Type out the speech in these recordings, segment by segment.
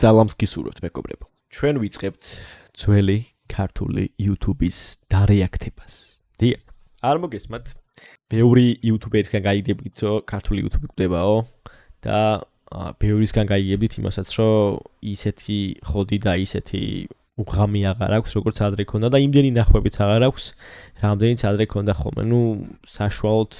სალამს გისურვებთ მეგობრებო. ჩვენ ვიწყებთ ძველი ქართული YouTube-ის დარეაქტებას. დიახ, არ მოგესმათ. ბევრი YouTuber-ისგან გაიგებთ, რომ ქართული YouTube გვდებაო და ბევრისგან გაიგებთ იმასაც, რომ ისეთი ხოდი და ისეთი უღამი აღარ აქვს, როგორც ადრე ქონდა და იმდენი ნახვებიც აღარ აქვს, რამდენიც ადრე ქონდა ხოლმე. ნუ საშუალოდ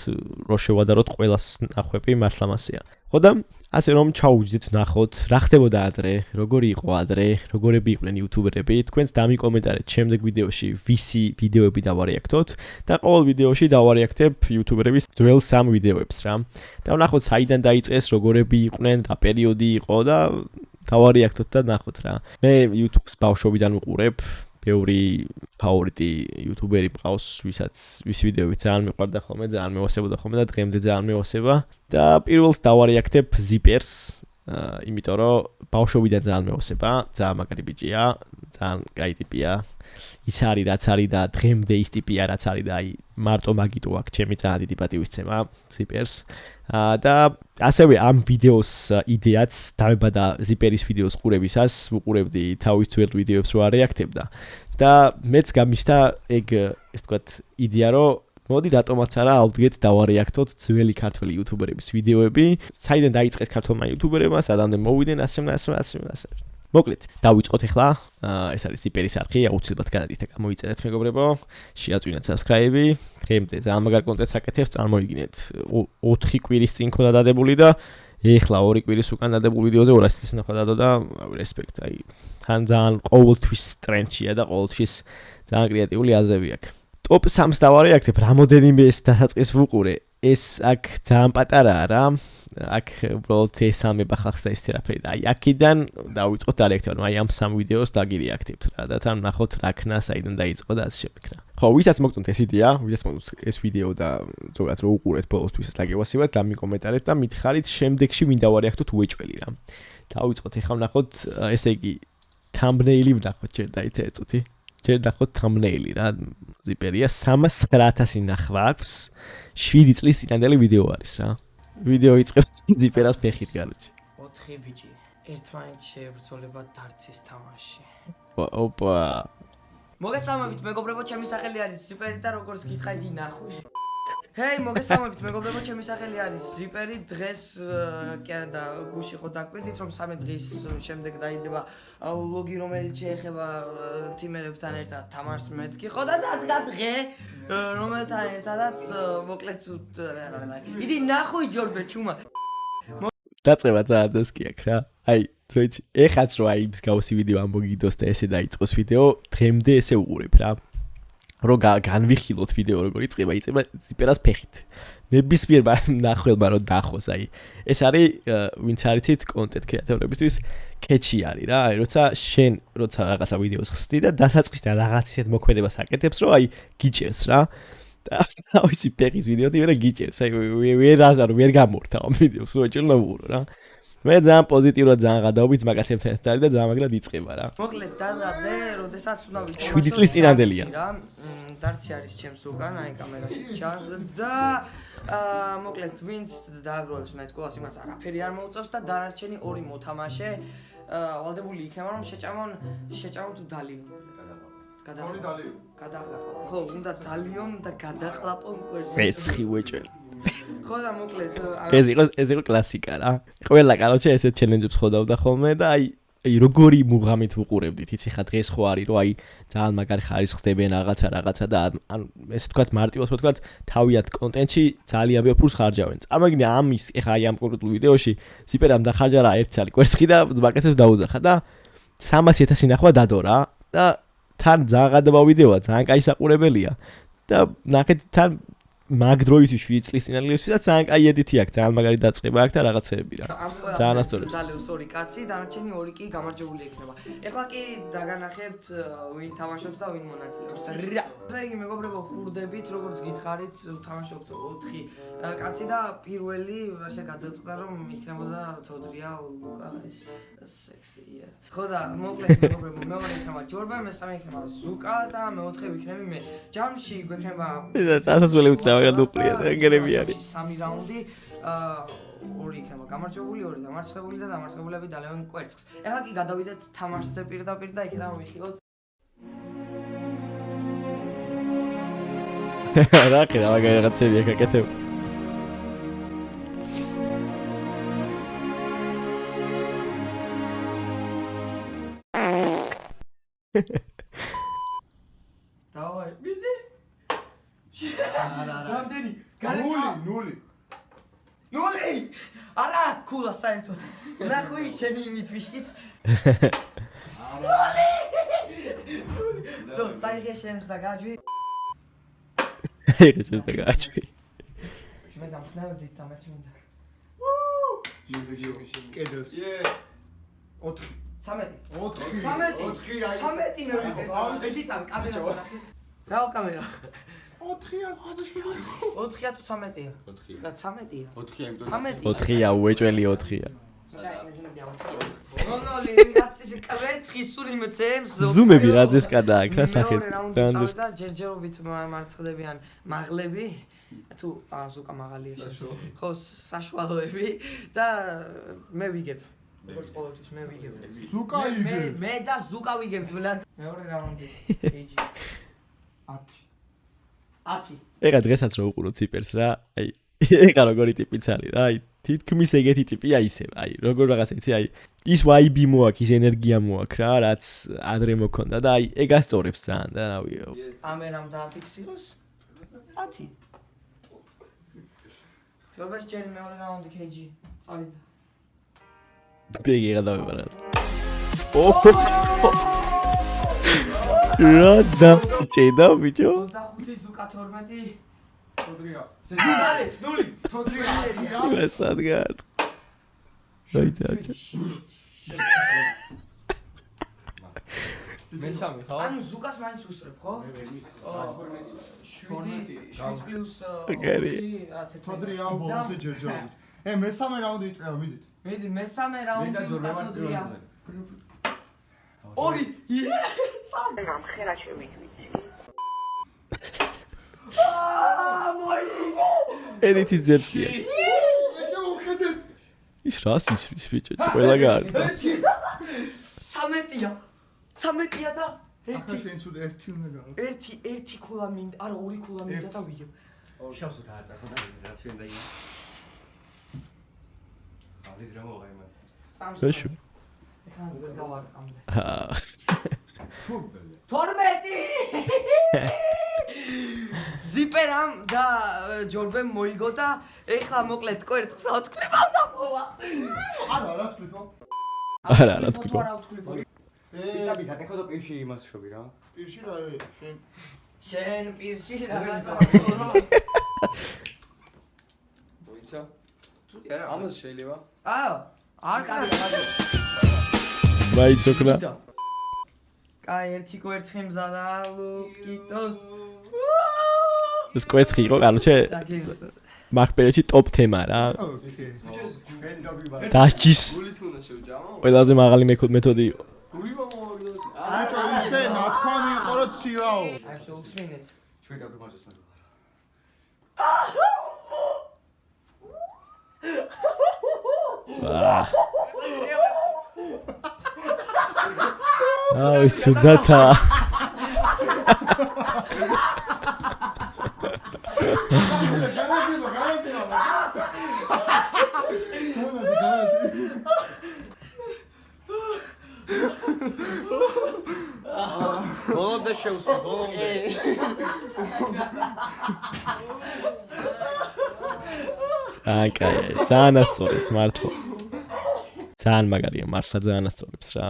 რო შევადაროთ ყველას ნახვები მართლა მასეა. ხო და ასე რომ ჩაუჯდით ნახოთ, რა ხდებოდა ადრე, როგორი იყო ადრე, როგორები იყვნენ YouTuber-ები. თქვენს დამიკომენტარეთ შემდეგ ვიდეოში ვისი ვიდეოები დავარეაქტოთ და ყოველ ვიდეოში დავარეაქტებ YouTuber-ების ძველ 3 ვიდეოებს რა. და ვნახოთ საიდან დაიწყეს, როგორები იყვნენ, რა პერიოდი იყო და დავარეაქტოთ და ნახოთ რა. მე YouTube-ს ბავშვობიდან ვიყურებ. ბევრი ფავორიტი YouTuber-ი მყავს, ვის ვიდეოები ძალიან მიყვარდა ხოლმე, ძალიან მევასებოდა ხოლმე და დღემდე ძალიან მევასება. და პირველს დავარეაქტებ Zippers, იმიტომ რომ ბავშვობიდან ძალიან მევასება, ძალიან მაგარი ბიჭია, ძალიან კაი ტიპია. ის არის რაც არის და დღემდე ის ტიპია რაც არის და აი მარტო მაგიტო აქვს ჩემი ძალიან დიდი პატივისცემა Zippers. და ასევე ამ ვიდეოს იდეაც დამებადა Zippers ვიდეოს ყურებისას, ვუყურებდი თავის ძველ ვიდეოებს რო არეაქტებდა. და მეც გამიშთა ეგ ეს თქვათ იდეა რომ მოდი რატომაც არა ავდგეთ დავარეაქტოთ ძველი ქართული YouTuber-ების ვიდეოები, საიდან დაიწყეს ქართულმა YouTuber-ებმა, სადამდე მოვიდნენ ასე. მოკლედ, დავიწყოთ ახლა. ეს არის Zippers არხი, აუცილებლად გადადით და გამოიწერეთ მეგობრებო. შეაწვინეთ subscribe-ი. დღემდე ძალიან მაგარ კონტენტს აკეთებს, წარმოიდგინეთ. 4 კვირის წინ ქონდა დადებული და ეხლა 2 კვირის უკან დადებულ ვიდეოზე 200-ს ნახვა დადო და რესპექტ, აი თან ძალიან ყოველთვის ტრენდშია და ყოველთვის ძალიან კრეატიული აზრები აქვს. Top 3-ს დავარეაქტებ, რამოდენიმე ეს დასაწყის ვუყურე. ეს აქ ძალიან პატარაა რა. აქ უბრალოდ ესამება ხალხს და ეს თერაპია. აი აქედან დავიწყოთ დარეაქტება. აი ამ 3 ვიდეოს დაგირეაქტებთ რა და თან ნახოთ რა ქნა, საიდან დაიწყო და ასე შემდეგ რა. ხო, ვისაც მოგწონთ ეს იდეა, ვისაც მოგწონთ ეს ვიდეო და ზოგადად რო უყურეთ ბოლოსთვის ეს დაგევასებათ და მიკომენტარეთ და მითხარით შემდეგში ვინ დავარეაქტოთ უეჭველი რა. დავიწყოთ ახლა ნახოთ, ესე იგი thumbnail-ი ვნახოთ, ჯერ დაიწერეთ წუთი. ჯერ ნახოთ thumbnail-ი რა. Zippers-ია 309,000 ნახვა აქვს. 7 წლის წინანდელი ვიდეო არის რა. ვიდეო იწყებს Zippers ფეხით გარუჩი. 4 ბიჭი ერთმანეთს შეებრძოლება დარცის თამაშში. ოპა. მოგესალმებით მეგობრებო, ჩემი სახელი არის Zippers და როგორც გითხარით ნახვი. ჰეი, მოგესალმებით მეგობრებო, ჩემი სახელი არის Zippers. დღეს კი არა და გუში ხო დაგვირდით რომ 3 დღის შემდეგ დაიდება ვლოგი, რომელიც შეეხება თიმერებთან ერთად თამაშს მეთქი. ხო და დადგა დღე რომელთან ერთადაც მოკლედ იდი ნახვი ჯორბე ჩუმა. დაწყება ძალიან დასკი აქვს რა. აი, თვეჩ ეხაც რო აი მსგავსი ვიდეო ამბოგიდოს და ესე დაიწყოს ვიდეო, დღემდე ესე უყურებ რა. რო განვიხილოთ ვიდეო როგორ იწყება Zippers ფეხით. ნებისმიერ ნახველმა რო დახოს, აი ეს არის ვინც არიცით კონტენტ კრეატორებისთვის კეჩი არის რა. აი როცა რაღაცა ვიდეოს ხსნი და დასაწყისთან რაღაციად მოქმედებას აკეთებს, რომ აი გიჭერს რა. და თავისი ფეხის ვიდეოთი ვერ გიჭერს. აი ვერ გამორთა ამ ვიდეოს, რო ეჭვლა უყურო რა. მე ძალიან პოზიტიურად ძალიან გადავბიც მაგაცებთან ერთად არის და ძალიან მაგრად იწყება რა. მოკლედ დადე, როდესაც უნდა ვიტყვი. 7 წლის წინანდელია. დარცი არის ჩემს უკან, აი კამერაში ჩანს და მოკლედ ვინც დააგროვებს მეთქოლას იმას არაფერი არ მოუწევს და დანარჩენი 2 მოთამაშე ვალდებული იქნება რომ შეჭამონ თუ დალიონ. გადაყლაპო. ხო, უნდა დალიონ და გადაყლაპონ კვერცხს. მეცხი უეჭველი. ხო და მოკლედ ეს იყო კლასიკა რა. ყველა კალოჩე ესეთ ჩელენჯებს ხედავდა ხოლმე და აი როგორი მუღამით ვუყურებდით, იცი ხა დღეს ხო არის რომ აი ძალიან მაგარი ხარისხს ხდებიან რაღაცა და ანუ ესე თქვათ მარტივად ვთქვათ თავიანთ კონტენტში ძალიან ბევრ ფულს ხარჯავენ. წარმოგიდგენთ ამის ეხა აი ამ კონკრეტულ ვიდეოში Zippers-ამ დახარჯა რა 1 წელი კვერცხი და მაგაცებს დაუძახა და 300,000 ნახვა დადო რა და თან ძალიან გადაბა ვიდეოა, ძალიან კაი საყურებელია და ნახეთ თან მაგ დროისთვის 7 წლის წინანდელისთვისაც ძალიან კაი ედიტი აქვს, ძალიან მაგარი დაწყება აქვს და რაღაცეები რა. ძალიან ასწორებს. დალევს 2 კაცი, დანარჩენი 2 კი გამარჯვებული იქნება. ეხლა კი დაგანახებთ ვინ თამაშობს და ვინ მონაწილეობს. რა. ესე იგი მეგობრებო, ხურდებით, როგორც გითხარით, თამაშობთ 4 კაცი და პირველი ასე გადაწყდა რომ იქნებოდა თოდრია ლუკა ეს სექსია. ხო და მოკლედ მეგობრებო, მეორე იქნება ჯორბა, მესამე იქნება ზუკა და მეოთხე ვიქნები მე. ჯამში გვექნება დასასველი უწრავ რა დუპლია და გერები არის. 3 რაუნდი ორი იქნება გამარჯვებული, ორი დამარცხებული და დამარცხებულები დალევენ კვერცხს. ეხლა კი გადავიდეთ თამაშზე პირდაპირ და იქიდან მივიხილოთ. რა კი რაღაცები აკეთებ. დავაი, მიდი. რამდენი? ნული. ნული! არა, ქულა საერთოდ. ნახვი შენი იმით ვიშკით. So, წაიღე შენს და გაჯვი. ეხა შეს და გააჩვი. მე დამხნევებდი და მეც მინდა. კედელს. 4. 13. 4. 13 მე ვიყეს. ერთი წამი კამერას ნახეთ. რა კამერა? 4-ია, ხოდაშვილო. 4-ია თუ 13-ია? 4-ია. და 13-ია. 4-ია, იმიტომ 13. 4-ია, უეჭველი 4-ია. ნონოლი, რაცის კვერცხი სული მეცემს. ზუმები რა ძეს კადა აქ რა სახეთ. რაუნდი და ჯერჯერობით მარცხდებიან მაღლები. თუ ზუკა მაღალია. ხო, საშუალოები და მე ვიგებ. როგორც ყოველთვის მე ვიგებ. ზუკა იგე. მე და ზუკა ვიგებ თულად. მეორე რაუნდი. ეიჯი. 10. 10. ეხა დღესაც რო უყურო ციპერს რა. აი, ეხა როგორი ტიპიც არის რა. აი, თითქმის ეგეთი ტიპია ისევ. აი, როგორ რაღაცა იცი, აი, ის ვაიბი მოაქვს, ის ენერგია მოაქვს რა, რაც ადრე მოქონდა და აი, ეგ ასწორებს ძალიან და რავი. ამერამ დააფიქსიროს. 10. ჯორბეს ჯერი მეორე რაუნდი KG. წავიდა. დეგი გადავება რა. რა დაჭედა ბიჭო? 25 ზუკა 12. 4-ია. 0. 4-ია. რასადგარ. დაიძაჭა. მესამე ხო? ანუ ზუკას მაინც უსწრებ, ხო? 7 პლუს გერი. 4-ია ბოლოსე ჯერჯერობით. მესამე რაუნდი იწყება, მიდით. მიდი მესამე რაუნდი ზუკა 4-ია. 2. გამხერა შევიგვიცი. მოიგო. ედითის ძერცია. ესე მოხედეთ. ის რას ისრის ბიჭო? ყველა გაარდა. 13-ია. 13-ია და 1. ახლა შენ სულ 1 უნდა გარო. 1 ქულა მინდა, არა 2 ქულა მინდა და ვიგებ. შავს ու დააწახო და ზაც ჩვენ და იმას. არის რა მოვა იმას. დაშო. ეხლა გავარკამდე. 12. ზიპერამ და ჯორბემ მოიგო და ეხლა მოკლედ კვერცხს აუთქლებავ და მოვა. არა, რა თქვითო? არა, რა თქვი. არა ვთქვი. პიტაბი გაკეთო და პირში იმას შობი რა. პირში რა შენ შენ პირში რაღაცა. მოიცა? ცუდია რა. ამას შეიძლება? არ კარგი. მაიცოკრა. კაი, ერთი კვერცხი მზადა ლუკიტოს. ეს კვერცხი იყო, კაროჩე, დაგეგმეს. მაგ პერიოდში ტოპ თემა რა. ჩვენ ჯობი ვარ. დასჯის გულით უნდა შევჯამო? ყველაზე მაღალი მეთოდი იყო. გული მომოვაგდო. აჭო ისე ნათქვამი იყო რომ ციაო. აი შეუსმინეთ. ჩვენ დავდო მარჯოს მაგ. აი სუდათა. ბოლომდე შევსვა, ბოლომდე. აი კაი, ძალიან ასწორებს მართლა. ძალიან მაგარია, მართლა ძალიან ასწორებს რა.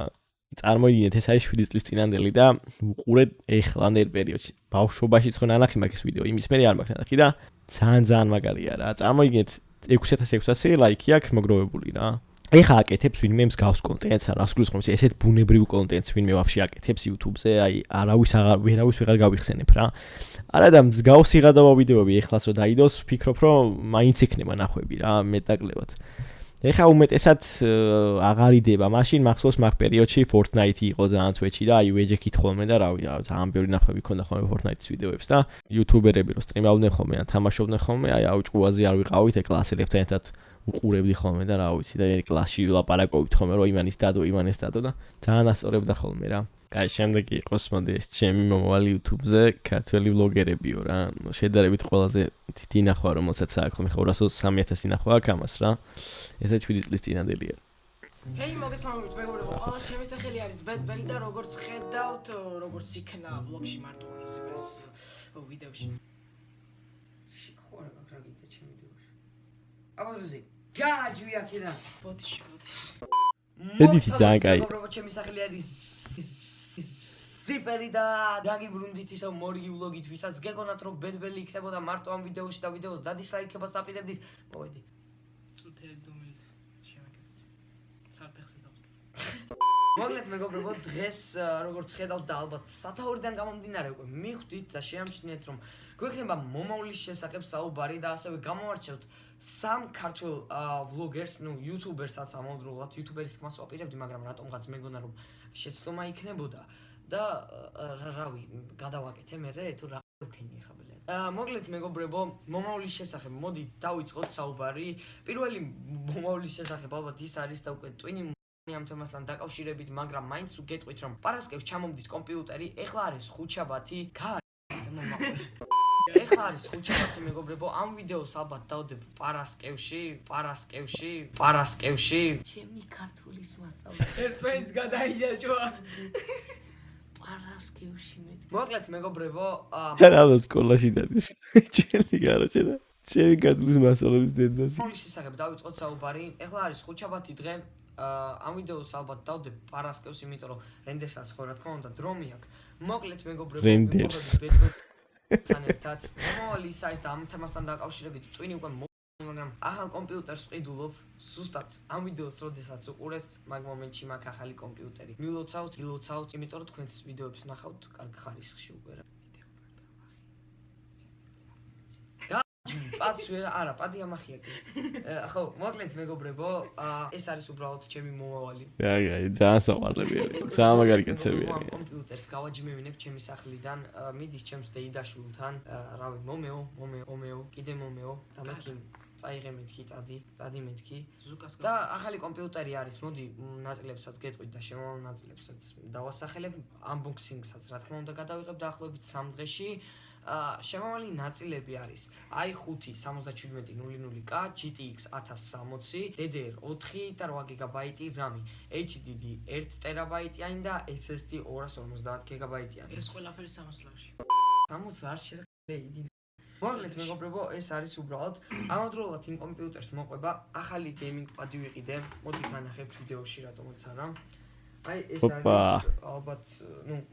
წარმოიდგინეთ, ეს არის 7 წლის წინანდელი და უყურეთ ეხლანდელ პერიოდში. ბავშვობაშიც ხო ნანახი მაქვს ეს ვიდეო, იმის მერე არ მაქვს ნანახი და ძალიან მაგარია რა. წარმოიდგინეთ 6600 ლაიქი აქვს მოგროვებული რა. ეხა აკეთებს ვინმე მსგავს კონტენტს, რას გულისხმობს, ესეთ ბუნებრივ კონტენტს ვინმე ვაფშე აკეთებს YouTube-ზე, აი არავის ვეღარ გავიხსენებ რა. არა და მსგავსი გადავა ვიდეოები ეხლაც რო დაიდოს, ვფიქრობ რომ მაინც იქნება ნახვები რა, მეტაკლებად. ეხა უმეტესად აღარ იდება, მაშინ მახსოვს მაგ პერიოდში Fortnite იყო ძალიან წვეჩი და აი ვეჯექით ხოლმე და რავი, ძალიან ბევრი ნახვები ქონდა ხოლმე Fortnite-ის ვიდეოებს და YouTuber-ები რო სტრიმავდნენ ხოლმე ან თამაშობდნენ ხოლმე, აი აუჭყუაზე არ ვიყავით, ე კლასელებთან ერთად უყურებდი ხოლმე და რა ვიცი და კლასში ვლაპარაკობთ ხოლმე რომ იმან ეს დადო და ძალიან ასწორებდა ხოლმე რა. კაი, შემდეგი იყოს მოდი ეს ჩემი მომავალი YouTube-ზე ქართველი ვლოგერებიო რა. შედარებით ყველაზე თითი ნახვა რომელსაც აქვს ხოლმე 203,000 ნახვა აქვს ამას რა. ესე 7 წლის წინადელია. ჰეი, მოგესალმებით მეგობრებო. ყველას ჩემი სახელი არის ბეტბელი და როგორც ხედავთ, როგორც იქნა ვლოგში მარტო ეს ვიდეოში. შეგხوار რა გინდა ჩემი ვიდეოში. აბა გააჯვი აქედან. ბოდიში. ედითი ძალიან კაი. მეგობრებო, ჩემი სახელი არის ზიპერი და დაგიბრუნდით ისევ მორიგი ვლოგით, ვისაც გეგონათ რომ ბეტბელი იქნებოდა მარტო ამ ვიდეოში და ვიდეოს დადისლაიქებას აპირებდით. მოვედი. წუთელი დუმილით შემეკეთეთ. საფეხზე დავდგეთ. მოგლეთ მეგობრებო, დღეს როგორც ხედავთ და ალბათ სათაურიდან გამომდინარე უკვე მიხვდით და შეამჩნიეთ რომ გვექნება მომავლის შესახებ საუბარი და ასევე გამოვარჩევთ სამ ქართველ ვლოგერს, YouTuber-საც ამავდროულად YouTuber-ის თქმას ვაპირებდი, მაგრამ რატომღაც მეგონა რომ შეცდომა იქნებოდა და რავი, გადავაკეთე მე თუ რა ვქენი ახლა ბლე. მოგლეთ მეგობრებო, მომავლის შესახებ მოდი დავიწყოთ საუბარი. პირველი მომავლის შესახებ ალბათ ის არის და უკვე ტვინი ამ თემასთან დაკავშირებით, მაგრამ მაინც უგეტყვით რომ პარასკევს ჩამომდის კომპიუტერი, ეხლა არის ხუთშაბათი, ეხლა არის ხუთშაბათი მეგობრებო, ამ ვიდეოს ალბათ დავდებ პარასკევში. ჩემი ქართულის მასწავლებელი. ეს ტვენს გადაიჯაჭვა. პარასკევში მე. მოკლედ მეგობრებო, რა სკოლაში დადის. ჩემი გარაჩე და ჩემი ქართულის მასწავლებლის დედას. მომავლის შესახებ დავიწყოთ საუბარი. ეხლა არის ხუთშაბათი დღე. ამ ვიდეოს ალბათ დავდებ პარასკევს, იმიტომ რომ რენდერსაც ხო რა თქმა უნდა დრო მიაქვს. მოკლედ მეგობრებო, რენდერს. თან ერთად მომავალი ის არის და ამ თემასთან დაკავშირებით ტვინი უკვე მაგრამ ახალ კომპიუტერს ვყიდულობ, ზუსტად ამ ვიდეოს როდესაც უყურებთ, მაგ მომენტში მაქვს ახალი კომპიუტერი. მილოცავთ, იმიტომ რომ თქვენს ვიდეოებს ნახავთ კარგ ხარისხში უკვე რა. პატს არა, პადი ამახია კი. ხო, მოკლედ მეგობრებო, ეს არის უბრალოდ ჩემი მომავალი. აი, ძალიან საყვარლები არის. ძალიან მაგარი კაცები ამ არიან. კომპიუტერს გავაჯიმევინებ ჩემი სახლიდან, მიდის ჩემს დეიდაშვილთან, რავი, მომეო, კიდე მომეო და მეთქი წაიღე მეთქი წადი მეთქი. ზუკას და ახალი კომპიუტერი არის, მოდი ნაწილებსაც გეტყვით და შემოვალ ნაწილებსაც დავასახელებ, unboxing-საც რა თქმა უნდა გადავიღებ დაახლოებით 3 დღეში. შემავალი ნაწილები არის i5 7700K, GTX 1060, DDR4 და 8 GB RAM, HDD 1 TB-იანი და SSD 250 GB-იანი. ეს ყველაფერი 60 ლარში. 60 ლარში რეიდი. მოკლედ მეგობრებო, ეს არის უბრალოდ ამავდროულად იმ კომპიუტერს მოყვება ახალი gaming pad-ი ვიყიდე. მოდი განახებთ ვიდეოში რატომაც არა. აი ეს არის ალბათ,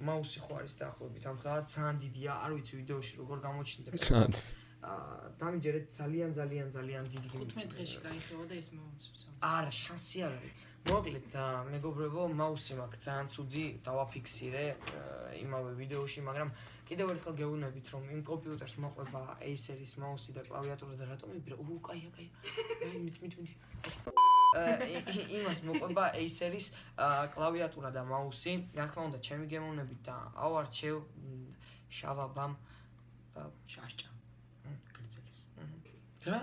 მაუსი ხო არის დაახლოებით ამ ხალხად ძალიან დიდია, არ ვიცი ვიდეოში როგორ გამოჩნდება. ძალიან. დამიჯერეთ ძალიან დიდი. 15 დღეში გაიხევა და ეს მომწევს. არა, შანსი არ არის. მოკლედ მეგობრებო, მაუსი მაქვს ძალიან ცუდი, დავაფიქსირე იმავე ვიდეოში, მაგრამ კიდევ ერთხელ გეუბნებით რომ იმ კომპიუტერს მოყვება Acer-ის მაუსი და კლავიატურა და რატომ იბირა? კაია. აი მით. იმას მოყვება Acer-ის კლავიატურა და მაუსი. რა თქმა უნდა, ჩემი გემოვნებით და ავარჩევ შავაბამ და შაშჭა. გრძელს. რა?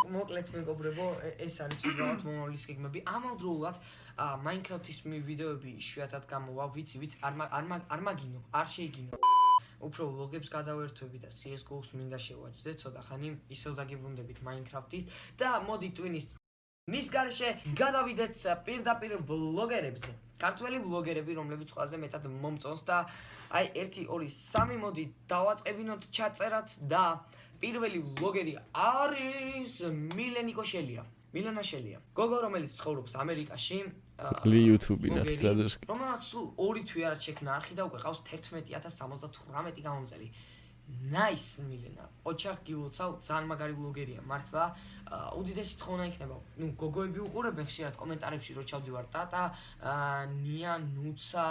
მოკლედ მეგობრებო, ეს არის უბრალოდ მომავლის გეგმები. ამავდროულად Minecraft-ის ვიდეოები იშვიათად გამოვა, ვიცი, არ მაგინო, არ შეიგინო. უფრო ვლოგებს გადავერთვები და CS:GO-ს მინდა შევაჯდე, ცოტა ხანი ისევ დაგიბრუნდებით Minecraft-ის და მოდი ტვინის მის გარეშე გადავიდეთ პირდაპირ ვლოგერებზე. ქართველი ვლოგერები, რომლებიც ყველაზე მეტად მომწონს და აი 1 2 3 მოდი დავაწყებინოთ ჩაწერაც და პირველი ვლოგერი არის მილენა შელია. გოგო, რომელიც ცხოვრობს ამერიკაში, YouTube-ი ნახეთ, რომელსაც სულ 2 თვე არ შექმნა არხი და უკვე ყავს 11078 გამომწერი. Nice მილენა. ოჩახ გილოცავ, ძალიან მაგარი ვლოგერია, მართლა. უდიდესი თხოვნა იქნება. გოგოები უყურებენ ხშირად კომენტარებში რო ჩავდივარ ტატა, ნია, ნუცა,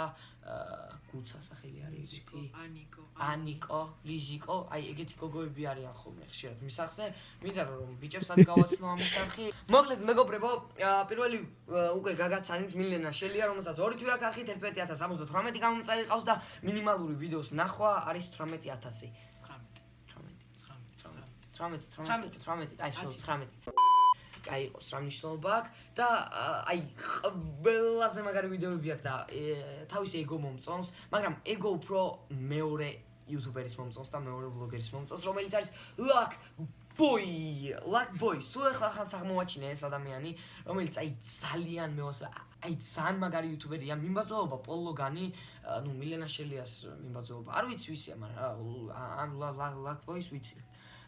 გუცა სახელი არის იცი? ანიკო, ლიზიკო, აი ეგეთი გოგოები არიან ხოლმე ხშირად მისახზე. მინდა რომ ბიჭებსაც გავაცნო ამის არხი. მოკლედ მეგობრებო, პირველი უკვე გაგაცანით მილენა შელია, რომელსაც 2 თვე აქვს არხი, 11078 გამომწერი ყავს და მინიმალური ვიდეოს ნახვა არის 18000. აი ხო 19. აი იყოს რა მნიშვნელობა აქვს და აი ყველაზე მაგარი ვიდეოები აქვს და თავის ეგო მომწონს, მაგრამ ეგო უფრო მეორე იუთუბერის მომწონს და მეორე ბლოგერის მომწონს, რომელიც არის Luckboy. სულ ახლა აღმოაჩინე ეს ადამიანი, რომელიც აი ძალიან აი ძალიან მაგარი იუთუბერია, მიმბაძვეობა პოლ ლოგანი, ნუ მილენა შელიას მიმბაძვეობა. არ ვიცი ვისია, მაგრამ ამ Luckboy-ს ვიცი.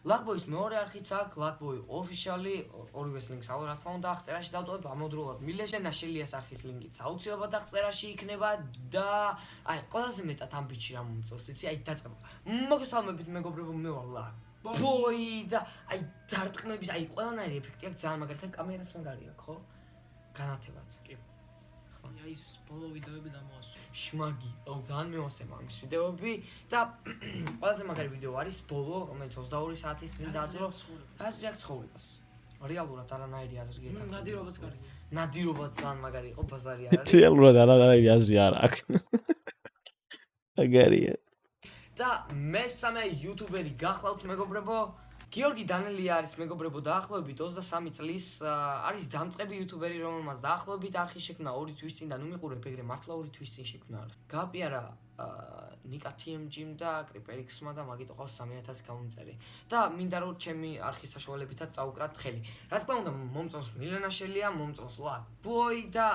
Luckboy-ს მეორე არხიც აქვს, Luckboy officially, ორივეს ლინკს აუ რა თქმა უნდა აღწერაში დავტოვებ ამავდროულად. მილენა შელიას არხის ლინკიც აუცილებლად აღწერაში იქნება და აი ყველაზე მეტად ამ ბიჭი რა მომწონს, იცი, აი დაწყება. მოგესალმებით მეგობრებო, მე ვარ Luckboy და აი დარტყმების, აი ყველანაირი ეფექტი აქვს ძალიან მაგარი და კამერაც მაგარი აქვს, ხო? განათებაც. კი. აი ეს ბოლო ვიდეოები დამოასვლა. შმაგი, აუ ძალიან მეოსება ამის ვიდეოები და ყველაზე მაგარი ვიდეო არის ბოლო, რომელიც 22 საათის წინ დაადო. აზრი აქვს ცხოვრებას. რეალურად არანაირი აზრი გეტყვი. ნადირობაც კარგია. ნადირობაც ძალიან მაგარი იყო, ბაზარი არ არის. რეალურად არანაირი აზრი არ აქვს. მაგარია. და მესამე იუთუბერი გახლავთ მეგობრებო, გიორგი დანელია არის მეგობრებო დაახლოებით 23 წლის, არის დამწყები იუთუბერი, რომელმაც დაახლოებით არხი შექმნა 2 თვის წინ და ნუ მიყურებ ეგრე მართლა 2 თვის წინ შექმნა არხი. გააპიარა ნიკა TMG-მ და კრიპერიქსმა და მაგიტო ყავს 3000 გამომწერი. და მინდა რომ ჩემი არხის საშუალებითაც წაუკრათ ხელი. რა თქმა უნდა, მომწონს მილენა შელია, მომწონს Luckboy და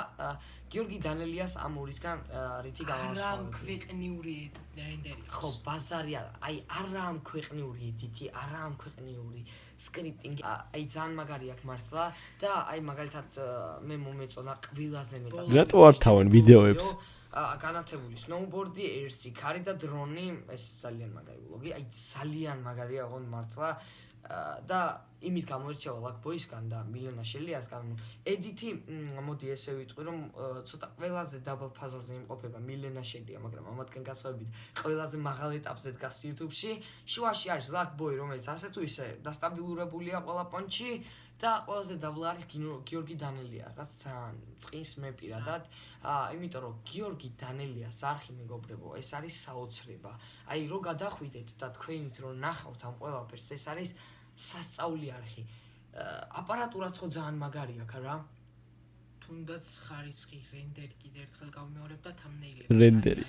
გიორგი დანელიას ამ ორისგან რითი გამოვასწორებ. არა ქვეყნიური რენდერი. ხო, ბაზარი არა. აი არა ამ ქვეყნიური ედიტი, არა ამ ქვეყნიური სკრიპტინგი. აი ძალიან მაგარი აქვს მართლა და აი მაგალითად მე მომეწონა ყველაზე მეტად. რატო არ თავენ ვიდეოებს? განათებული სნოუბორდი, ერსი, ქარი და დრონი, ეს ძალიან მაგარი ვლოგი, აი ძალიან მაგარია ოღონდ მართლა და იმით გამოირჩევა Luckboy-სგან და მილენა შელიასგან. ედიტი, მოდი ესე ვიტყვი, რომ ცოტა ყველაზე დაბალ ფაზაზე იმყოფება მილენა შელია, მაგრამ ამათგან გასავებით ყველაზე მაღალ ეტაპზე დგას YouTube-ში. შუაში არის Luckboy, რომელიც ასე თუ ისე დასტაბილურებულია ყველა პონჩი და ყველაზე დაბლა არის გიორგი დანელია, რაც ძალიან წინს მე პირადად. იმიტომ რომ გიორგი დანელიას არხი მეგობრებო, ეს არის საოცრება. აი რო გადახვიდეთ და თქვენით რო ნახავთ ამ ყველაფერს, ეს არის სასწაული არხი. აპარატურაც ხო ძალიან მაგარი აქვს რა. თუნდაც ხარისხი რენდერი კიდე ერთხელ გავიმეორებ და thumbnail-ები. რენდერი.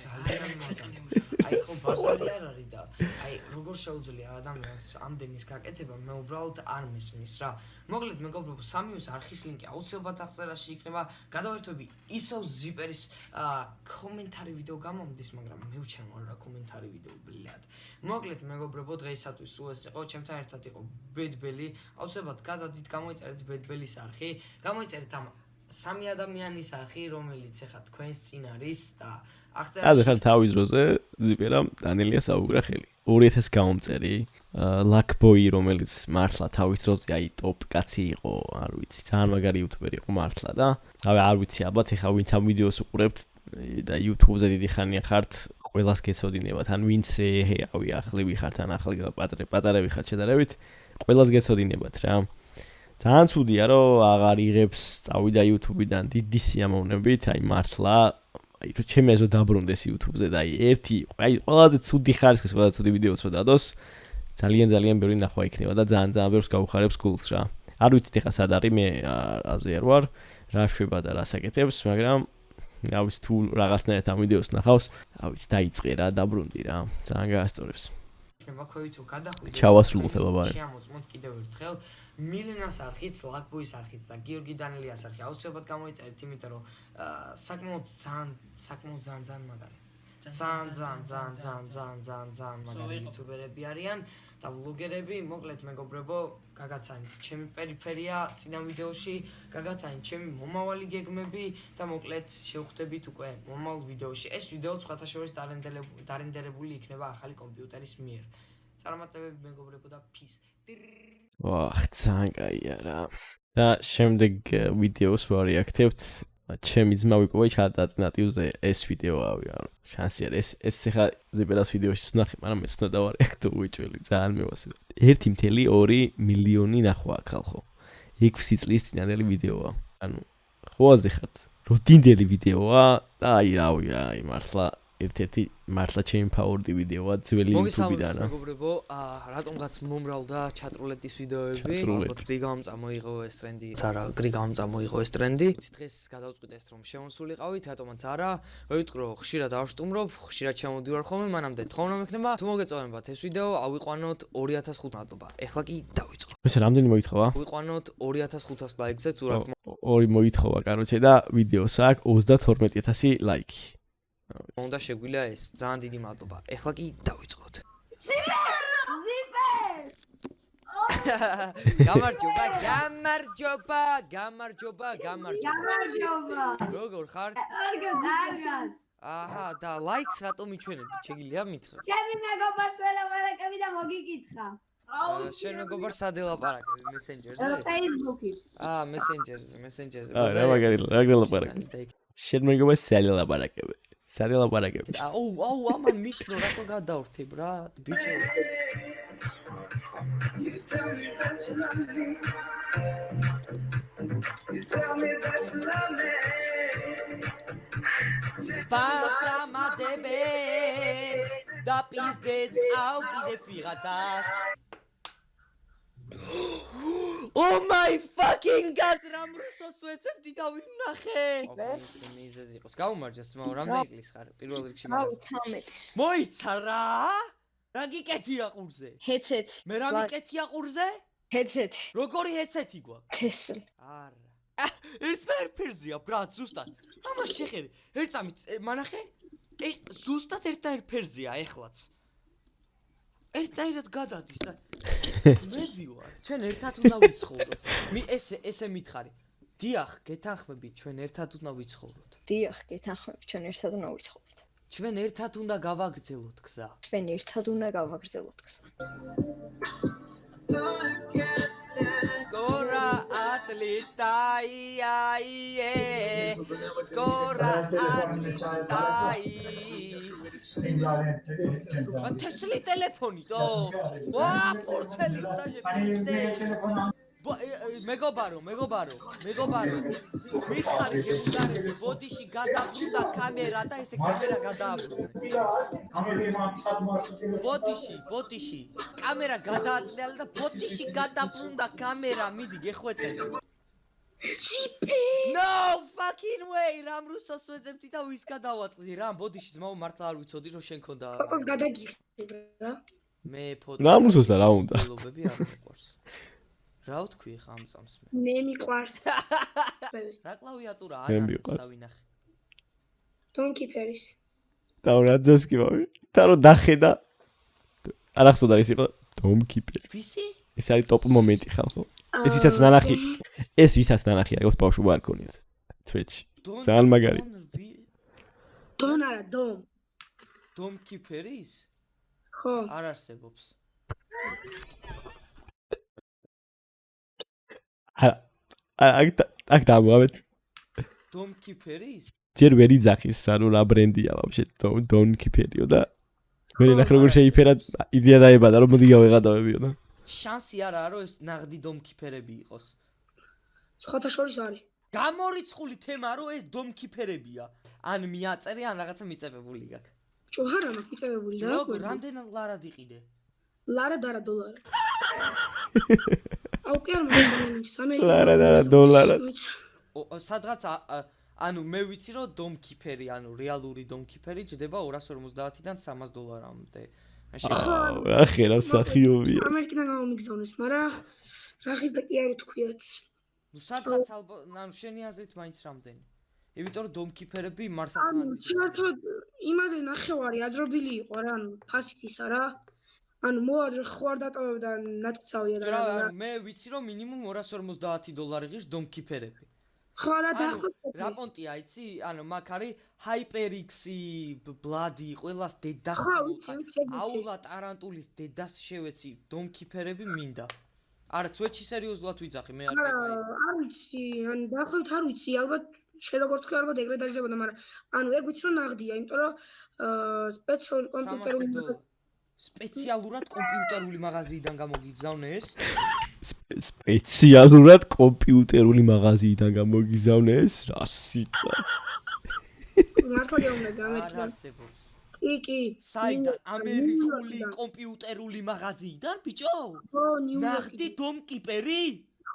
აი ხო ბაზარი არ არის და აი როგორ შეუძლია ადამიანს ამდენის გაკეთება, მე უბრალოდ არ მესმის რა. მოკლედ მეგობრებო, სამიუს არხის ლინკი აუცილებლად აღწერაში იქნება. გადავერთვები ისევ ზიპერის კომენტარი ვიდეო გამომდის, მაგრამ მე ვჩემო რა კომენტარი ვიდეო ბლიად. მოკლედ მეგობრებო, დღეისათვის სულ ეს იყო, ჩემთან ერთად იყო ბედბელი. აუცილებლად გადადით გამოიწერეთ ბედბელის არხი. გამოიწერეთ ამ სამი ადამიანის არხი, რომელიც ახლა თქვენს წინ არის და ასე ხარ თავის დროზე ზიპერამ დანელიას აუგრა ხელი. 2000 გამომწერი, Luckboy, რომელიც მართლა თავის დროზე აი ტოპ კაცი იყო, არ ვიცი, ძალიან მაგარი იუთუბერი იყო მართლა და არ ვიცი, ალბათ ეხა ვინც ამ ვიდეოს უყურებთ და YouTube-ზე დიდი ხანია ხართ, ყველას გეცოდინებათ, ან ვინც რავი ახლები ხართ, ან ახალი პატარები ხართ შედარებით, ყველას გეცოდინებათ რა. ძალიან ცუდია რომ აღარ იღებს წავიდა YouTube-დან დიდი სიამოვნებით, აი მართლა აი რო ჩემი ეზო დაბრუნდეს YouTube-ზე და აი ერთი აი ყველაზე ცუდი ხარისხის ყველაზე ცუდი ვიდეოც რო დადოს ძალიან ბევრი ნახვა იქნება და ძალიან ბევრს გაუხარებს გულს რა. არ ვიცით ეხა სად არის, მე აზე არ ვარ, რა შვება და რა საკეთებს, მაგრამ რა ვიცი თუ რაღაცნაირად ამ ვიდეოს ნახავს, რა ვიცი დაიწყე რა, დაბრუნდი რა, ძალიან გაასწორებს. მოქვევით თუ გადახვიდეთ. ჩავასრულოთ აბარე. შემოწმოთ კიდევ ერთხელ მილენას არხიც, Luckboy-ის არხიც და გიორგი დანელიას არხი აუცილებლად გამოიწერეთ, იმიტომ რომ საკმაოდ ძალიან მაგარი. ძალიან მაგარი იუთუბერები არიან და ვლოგერები, მოკლედ მეგობრებო, გაგაცანით ჩემი პერიფერია წინა ვიდეოში, გაგაცანით ჩემი მომავალი გეგმები და მოკლედ შევხვდებით უკვე მომავალ ვიდეოში. ეს ვიდეო სხვათა შორის დარენდერებული იქნება ახალი კომპიუტერის მიერ. წარმატებები მეგობრებო და peace. ვახ, ძალიან კაია რა. და შემდეგ ვიდეოს ვარეაქტებთ. ჩემი ძმა ვიპოვა ალტერნატივზე ეს ვიდეოავი, ანუ შანსი არის ეს ეხა ზეპერას ვიდეოში ვნახე, მაგრამ მეც უნდა დავარეაქტო უიჭველი, ძალიან მევასება. 1.2 მილიონი ნახვა აქვს ხალხო. 6 წლის წინანდელი ვიდეოა. ანუ ხოაზე ხართ. როდინდელი ვიდეოა და აი რავი, აი მართლა ერთ-ერთი მართლა ჩემი ფავორიტი ვიდეოა ძველი YouTube-დან. მეგობრებო, რატომღაც მომრავლდა ჩატრულეთის ვიდეოები. ალბათ გრიგამ წამოიღო ეს ტრენდი. არა, გრიგამ წამოიღო ეს ტრენდი. დღეს გადავწყვიტეს რომ შემოსულიყავით, რატომაც არა. ვიტყვი რომ ხშირად ავშტუმრობ, ხშირად შემოდივარ ხოლმე, მანამდე თხოვნა მექნება. თუ მოგეწონებათ ეს ვიდეო, ავიყვანოთ 2500 მადლობა. ეხლა კი დავიწყო. ესე რამდენი მოითხოვა? ვიყვანოთ 2500 ლაიქზე თუ რა თქმა ორი მოითხოვა, კაროჩე და ვიდეოს აქვს 32000 ლაიქი. უნდა შეგვიძლია ეს. ძალიან დიდი მადლობა. ეხლა კი დავიწყოთ. გამარჯობა, გამარჯობა, გამარჯობა, გამარჯობა. როგორ ხართ? კარგად. აჰა, და ლაიქს რატომ მიჩვენებთ? შეგიძლია მითხრა? ჩემი მეგობარს ველაპარაკები და მოგიკითხა. შენ მეგობარ სად ელაპარაკებ მესენჯერზე? Facebook-ით. მესენჯერზე. რა მაგარი ლაპარაკები. შენ მეგობარს სად ელაპარაკებ? სად ელაპარაკებ? აუ, ამან მიცნო რატო გადავრთებ რა, ბიჭო. ბასამადები და პიზდეც აუ კიდე ვიღაცას. Oh my fucking god, რამ რუსოს ვეცებდი და ვინახე. მიზეზი იყოს. გაუმარჯოს, მაო, რამდენი წლის ხარ? პირველ რიგში მაგას. 13-ის. მოიცა რა? რა გიკეთია ყურზე? Headset. მე რა მიკეთია ყურზე? Headset. როგორი headset-ი გვაქვს? Tesla. არა. ერთფერზეა, ბრატ, ზუსტად. ამას შეხედე. ერთამით, მანახე? ზუსტად ერთფერზეა ეხლაც. ერთნაირად გადადის და მე ვივარ. ჩვენ ერთად უნდა ვიცხოვროთ. ესე მითხარი. დიახ, გეთანხმებით, ჩვენ ერთად უნდა ვიცხოვროთ. დიახ, გეთანხმებით, ჩვენ ერთად უნდა ვიცხოვროთ. ჩვენ ერთად უნდა გავაგრძელოთ გზა. ჩვენ ერთად უნდა გავაგრძელოთ გზა. Skora atletai, skora atletai. Tesla telefoni to. Ვა, პორტფელი დაჟე. მეგობარო. მითხარი გეუბნები, ბოდიში გადაბრუნდა კამერა და ესე კამერა გადააბრუნე. ბოდიში. კამერა გადააწნელა და ბოდიში გადაბრუნდა კამერა, მიდი გეხვეწები. No fucking way, რამ რუსოს ვეძებდი და ვის გადავაწყდი რა, ბოდიში ძმაო მართლა არ ვიცოდი რომ შენ ქონდა. ფოტოს გადაგიხდი რა. მე ფოტო. რამ რუსოს და რა უნდა? ლობები არ მიყვარს. რა ვთქვი ხა ამ წამს მე? მე მიყვარს. რა კლავიატურა ანახე დავინახე. დონკიფერის. და რა ძესკი ვარ. და რო დახედა. არ ახსოვდა ის იყო დომკიპერი. ვისი? ეს არის ტოპ მომენტი ხალხო. ეს ვისაც ნანახი. ეს ვისაც ნანახი, აგოს ბავშვობა არ ქონიათ. Twitch. ძალიან მაგარი. დონ არა, დომ. დომკიფერის? ხო. არ არსებობს. აქ დამავეთ. დომკიფერის? ჯერ ვერ იძახის, ანუ რა ბრენდია ვაფშე დონკიფერიო და მე ნახე როგორ შეიფერა იდეა დაებადა რომ მოდი გავეღადავებიო და შანსი არა რომ ეს ნაღდი დომკიფერები იყოს. სხვათა შორის არის. გამორიცხული თემა რომ ეს დომკიფერებია. ან მიაწერე ან რაღაცა მიწებებული გაქვს. ბჭო არა მაქვს მიწებებული და როგორ რამდენად ლარად იყიდე? ლარად არა დოლარად. აუ კი არ მოგონი ლარად დოლარად. სადღაც ანუ მე ვიცი რომ დომკიფერი, ანუ რეალური დომკიფერი ჯდება 250-დან $300-მდე. ახე რა მსახიობია. ამერიკიდან გამომიგზავნეს, მაგრამ რახის და კი არ ვთქვიათ. ნუ სადღაც ანუ შენი აზრით მაინც რამდენი? იმიტომ რომ დომკიფერები მართლა ანუ საერთოდ იმაზე ნახევარი აძრობილი იყო რა, ანუ ფასითისა რა. ანუ მოადრე ხوار დატოვებდა ნაციცავია და რა. მე ვიცი რომ მინიმუმ $250 ღირს დომკიფერები. ხო რა დაახლოებით. რა პონტია იცი? ანუ მაგ არის HyperX-ი, Blood-ი, ყველას დედას. ხო, ვიცი. აულა ტარანტულის დედას შევეცი, დომკიფერები მინდა. არა, Twitch-ი სერიოზულად ვიძახი, მე არ ვიყავი. არ ვიცი, ანუ დაახლოებით არ ვიცი, ალბათ შენ როგორც თქვი, ალბათ ეგრე დაждდებოდა, მაგრამ ანუ ეგ ვიცი რომ ნაღდია, იმიტომ რომ სპეციალურად კომპიუტერული მაღაზიიდან გამოგიგზავნეს. სპეციალურად კომპიუტერული მაღაზიიდან გამოგიგზავნეს? რა სიტყვა. მართლა გეუბნები არ ამერიკიდან. არსებობს. კი. საიდან? ამერიკული კომპიუტერული მაღაზიიდან, ბიჭო? ო, ნიუ-იორკი. ნახდი დომკიპერი?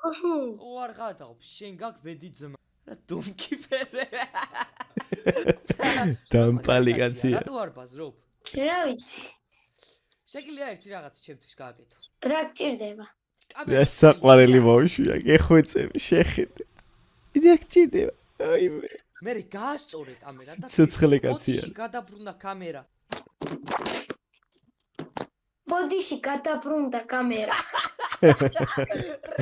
ოჰო. ო არ გადაობს, შენ გაგვედი ძმა. რა დომკიპერი? დამპალი კაცია. რატო არ ბაზრობ? რა ვიცი. შეგიძლია ერთი რაღაც ჩემთვის გააკეთო. რა გჭირდება? ეს საყვარელი ბავშვია, გეხვეწები, შეხედე. რა გჭირდება? აი მე. მე გაასწორე კამერა და ცოცხლე კაცია. ბოდიში გადაბრუნდა კამერა. ბოდიში გადაბრუნდა კამერა.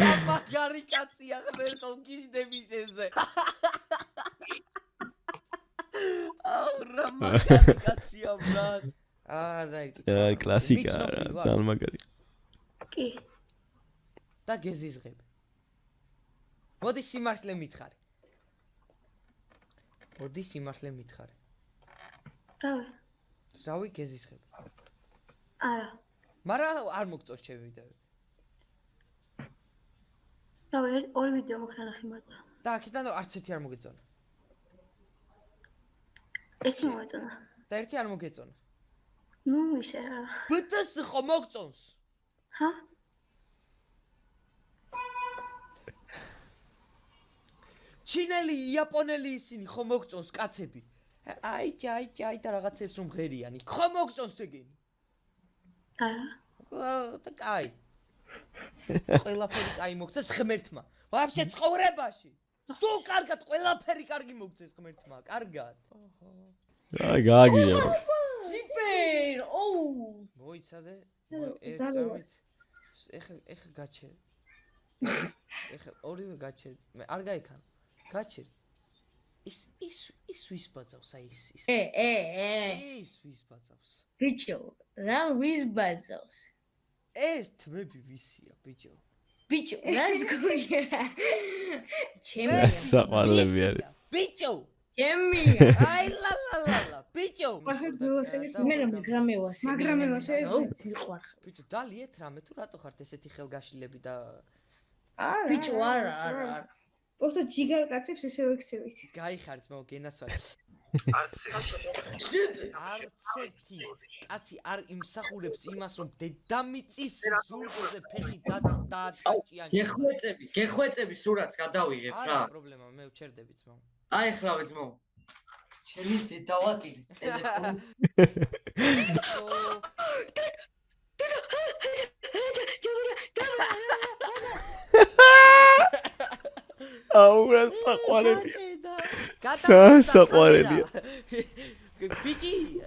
რა მაგარი კაცია ღმერთო გიждები შენზე. აუ რა მაგარი კაცია ბრატ. აი კლასიკა რა, ძალიან მაგარი. კი. და გეზიზღებ. მოდი სიმართლე მითხარი. მოდი სიმართლე მითხარი. რავი. რავი გეზიზღებ. არა. მაგრამ არ მოგწონს ჩემი ვიდეო. რავი, ორი ვიდეო მოხდა ნახე მარტო. და აქედან არც ერთი არ მოგეწონა. ერთი მოეწონა. და ერთი არ მოგეწონა. ნუ ისე რა. ბტს ხო მოგწონს? ჰა? ჩინელი, იაპონელი ისინი ხო მოგწონს კაცები? აი და რაღაცებს რომ ღერიანი. ხო მოგწონს ეგენი? არა. და კაი. ყველაფერი კაი მოგწეს ღმერთმა. ვაფშე ცხოვრებაში. სულ კარგად ყველაფერი კარგი მოგწეს ღმერთმა. კარგად. აი გააგია. სუპერ! ოუ! მოიცადე. ეხა გაჩერ. ეხა ორივე გაჩერ. მე არ გაიქან. გაჩერ. ის ვის ბაძავს აი ის. ის ვის ბაძავს? ბიჭო, რა ვის ბაძავს? ეს თმები ვისია, ბიჭო. ბიჭო, რას გონია? ჩემი. ეს საყვარლები არის. ბიჭო. ჩემი. აი ლა ბიჭო. მე მაგრამ მევასე. სიყვარხარ. ბიჭო, დალიეთ რამე თუ რატო ხართ ესეთი ხელგაშილები და არა. ბიჭო, არა. просто ჯიგარ კაცებს ესე ვექცევით. გაიხარეთ მე გენაცვალე. არც ერთი კაცი არ იმსახურებს იმას რომ დედამიწის ზურგზე ფეხი დააჭიანოს. გეხვეწები სურათს გადავიღებ რა. არა პრობლემა, მე ვჩერდები ძმაო. აი ხლავე ძმაო. ჩემი დედავატირი ტელეფონი. აუ რა საყვარელია. საყვარელია. ბიჭი.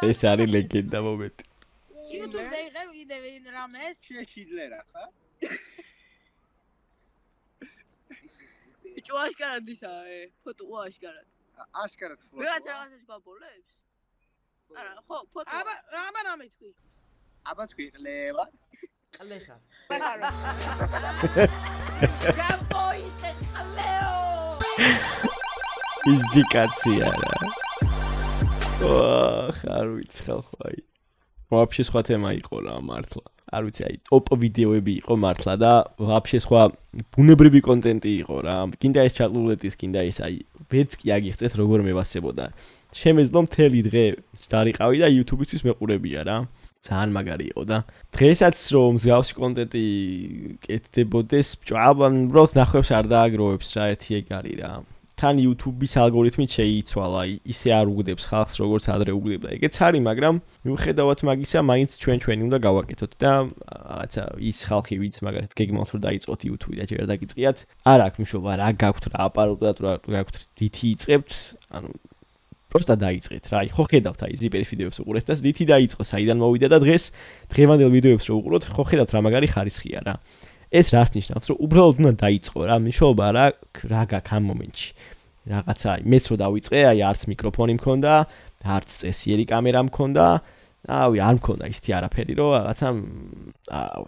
ეს არის ლეგენდა მომენტი. YouTube-ზე იღებ კიდევ რამეს? შეშიდლე რა ხა? ბიჭო, აშკარად ისაა, ფოტო აშკარად. აშკარად ფოტო. ვიღაც რაღაცას გვაბოლებს? არა, ხო, ფოტო. აბა რამე თქვი? აბა თქვი ყლევა. ყლეხა. გამოიწე ყლეო. ინდიკაცია რა. არ ვიცი ხალხო აი. ვაფშე სხვა თემა იყო რა მართლა. არ ვიცი აი ტოპ ვიდეოები იყო მართლა და ვაფშე სხვა ბუნებრივი კონტენტი იყო რა. კიდე ეს ჩატლულეთის კიდე ის აი ვერც კი აგიხსეთ როგორ მევასებოდა. შემეძლო მთელი დღე დარიყავი და YouTube-ისთვის მეყურებია რა. ძალიან მაგარი იყო და დღესაც რომ მსგავსი კონტენტი კეთდებოდეს, აბან უბრალოდ ნახვებს არ დააგროვებს რა ერთი ეგ არის რა. თან YouTube-ის ალგორითმი შეიცვალა, ისე არ უგდებს ხალხს როგორც ადრე უგდებდა. ეგეც არის, მაგრამ მიუხედავად მაგისა, მაინც ჩვენი უნდა გავაკეთოთ და რაღაცა ის ხალხი ვინც მაგალითად გეგმავთ რომ დაიწყოთ YouTube-ი და ჯერ დაგიწყიათ, არ აქვს მნიშვნელობა რა გაქვთ რა აპარატურა თუ რა გაქვთ, რითი იწყებთ, ანუ просто დაიწყეთ რა. ხო ხედავთ აი ზიპერის ვიდეოებს უყურეთ და რითი დაიწყო, საიდან მოვიდა და დღეს დღევანდელ ვიდეოებს რო უყუროთ, ხო ხედავთ რა მაგარი ხარისხია რა. ეს რას ნიშნავს, რომ უბრალოდ უნდა დაიწყო რა, მნიშვნელობა რა გაქვს ამ მომენტში. რაღაცა მეც რო დავიწყე, აი არც მიკროფონი მქონდა, არც წესიერი კამერა მქონდა, აი არ მქონდა ისეთი არაფერი, რომ რაღაცა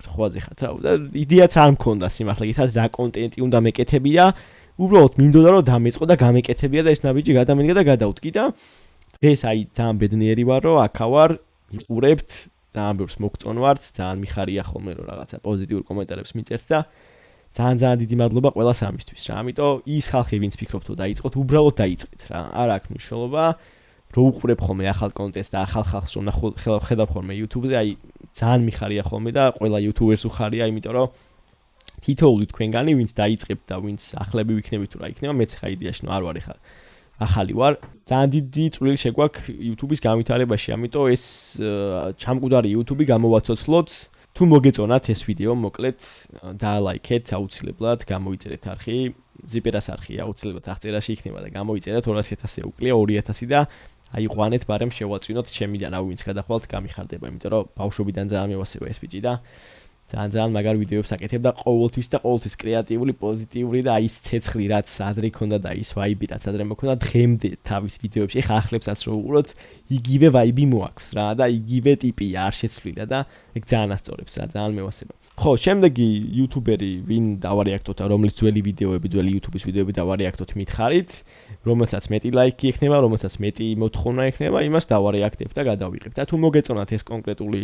ხვაზე ხარ რა და იდეაც არ მქონდა სიმართლე გითხრათ რა კონტენტი უნდა მეკეთები და უბრალოდ მინდოდა რომ დამეწყო და გამეკეთებია და ეს ნაბიჯი გადამენიგა და გადავტკი და დღეს აი ძალიან ბედნიერი ვარ რომ აქა ვარ, იყურებთ, ძალიან ბევრს მოგწონვართ, ძალიან მიხარია ხოლმე რომ რაღაცა პოზიტიურ კომენტარებს მიწერთ და ძალიან დიდი მადლობა ყველას ამისთვის რა. ამიტომ ის ხალხი ვინც ფიქრობთ რომ დაიწყოთ, უბრალოდ დაიწყეთ რა. არ აქვს მნიშვნელობა რო უყურებ ხოლმე ახალ კონტენტს და ახალ ხალხს რომ ხედავ ხოლმე YouTube-ზე, აი ძალიან მიხარია ხოლმე და ყველა YouTuber-ს უხარია, იმიტომ რომ თითოეული თქვენგანი ვინც დაიწყებთ და ვინც ახლები ვიქნებით თუ რა იქნება, მეც ხა იდეაში ნუ არ ვარ ხა. ახალი ვარ. ძალიან დიდი წვლილი შეგვაქვს YouTube-ის განვითარებაში, ამიტომ ეს ჩამკვდარი YouTube გამოვაცოცხლოთ. თუ მოგეწონათ ეს ვიდეო, მოკლედ დაალაიქეთ აუცილებლად, გამოიწერეთ არხი, ზიპერას არხი აუცილებლად აღწერაში იქნება და გამოიწერეთ 200.000-ზე უკლია 2,000 და აიყვანეთ, ბარემ შევაწვინოთ ჩემიდან, აუ ვინც გადახვალთ, გამიხარდება, იმიტომ რომ ბავშვობიდან ძალიან მევასება ეს ბიჭი და ძალიან მაგარ ვიდეოებს აკეთებ და ყოველთვის კრეატიული, პოზიტიური და აი ეს ცეცხლი რაც ადრე ქონდა და ის ვაიბი რაც ადრე მქონდა, დღემდე თავის ვიდეოებში, ხა ახლებსაც რო უყუროთ, იგივე ვაიბი მოაქვს რა და იგივე ტიპია, არ შეცვლილა და ეგ ძალიან ასწორებს რა, ძალიან მევასება. ხო, შემდეგი იუთუბერი, ვინ დავარეაქტოთ, რომლის ძველი ვიდეოები, ძველი YouTube-ის ვიდეოები დავარეაქტოთ მითხარით, რომელსაც მეტი ლაიქი ექნება, რომელსაც მეტი მოთხოვნა ექნება, იმას დავარეაქტებ და გადავიღებ. და თუ მოგეწონათ ეს კონკრეტული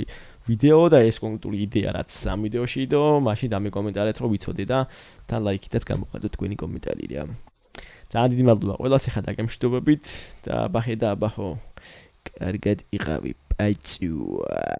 ვიდეო და ეს კონკრეტული იდეა რაც ამ ვიდეოში იდო, მაშინ დამეკომენტარეთ რომ ვიცოდე და თან ლაიქითაც გამოხატოთ თქვენი კომენტარი რა. ძალიან დიდი მადლობა ყველას, ეხლა დაგემშვიდობებით და აბახე და აბახო. კარგად იყავი. პაიჭუა.